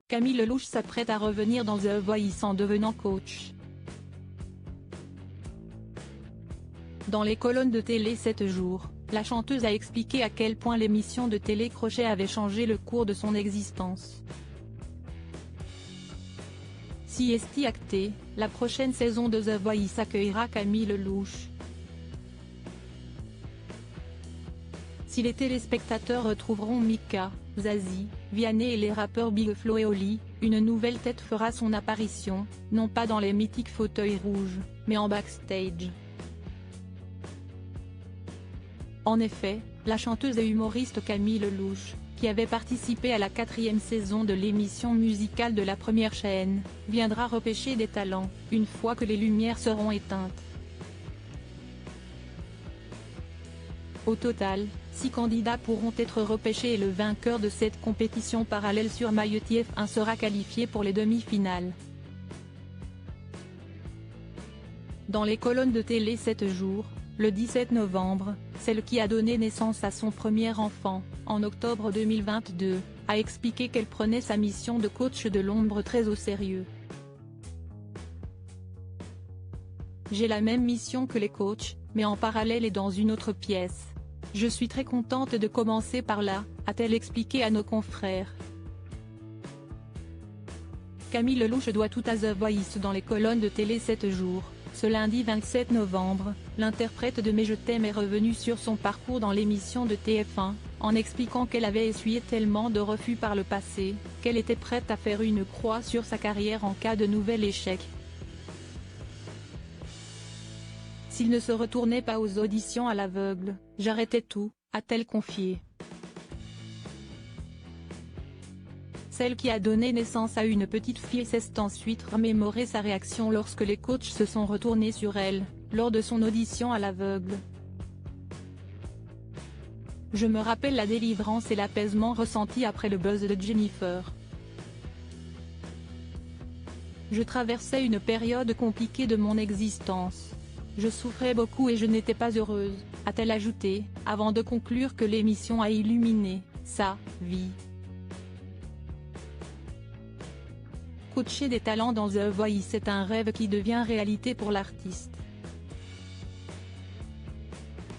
Camille Lelouch s'apprête à revenir dans The Voice en devenant coach. Dans les colonnes de Télé 7 jours, la chanteuse a expliqué à quel point l'émission de télé Crochet avait changé le cours de son existence. Si est acté, la prochaine saison de The Voice accueillera Camille Lelouch. Si les téléspectateurs retrouveront Mika, Zazie, Vianney et les rappeurs Big Flo et Oli, une nouvelle tête fera son apparition, non pas dans les mythiques fauteuils rouges, mais en backstage. En effet, la chanteuse et humoriste Camille Lelouch, qui avait participé à la 4e saison de l'émission musicale de la première chaîne, viendra repêcher des talents, une fois que les lumières seront éteintes. Au total, 6 candidats pourront être repêchés et le vainqueur de cette compétition parallèle sur MyTF1 sera qualifié pour les demi-finales. Dans les colonnes de Télé 7 jours, le 17 novembre, celle qui a donné naissance à son premier enfant, en octobre 2022, a expliqué qu'elle prenait sa mission de coach de l'ombre très au sérieux. J'ai la même mission que les coachs, mais en parallèle et dans une autre pièce. Je suis très contente de commencer par là, a-t-elle expliqué à nos confrères. Camille Lelouch doit tout à The Voice dans les colonnes de Télé 7 jours. Ce lundi 27 novembre, l'interprète de Mais je t'aime est revenue sur son parcours dans l'émission de TF1, en expliquant qu'elle avait essuyé tellement de refus par le passé, qu'elle était prête à faire une croix sur sa carrière en cas de nouvel échec. S'il ne se retournait pas aux auditions à l'aveugle, j'arrêtais tout, a-t-elle confié. Celle qui a donné naissance à une petite fille s'est ensuite remémoré sa réaction lorsque les coachs se sont retournés sur elle, lors de son audition à l'aveugle. Je me rappelle la délivrance et l'apaisement ressentis après le buzz de Jennifer. Je traversais une période compliquée de mon existence. Je souffrais beaucoup et je n'étais pas heureuse, a-t-elle ajouté, avant de conclure que l'émission a illuminé sa vie. Coacher des talents dans The Voice est un rêve qui devient réalité pour l'artiste.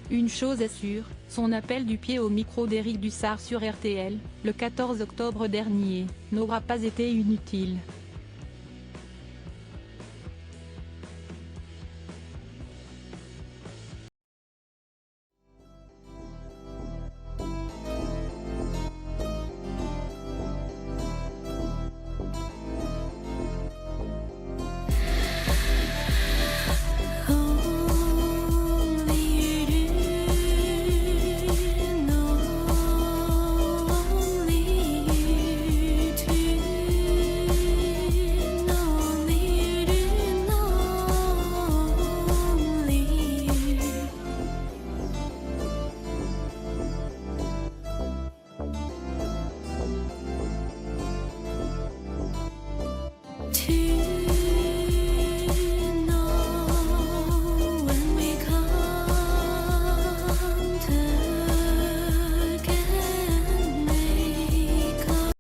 Une chose est sûre, son appel du pied au micro d'Éric Dussard sur RTL, le 14 octobre dernier, n'aura pas été inutile.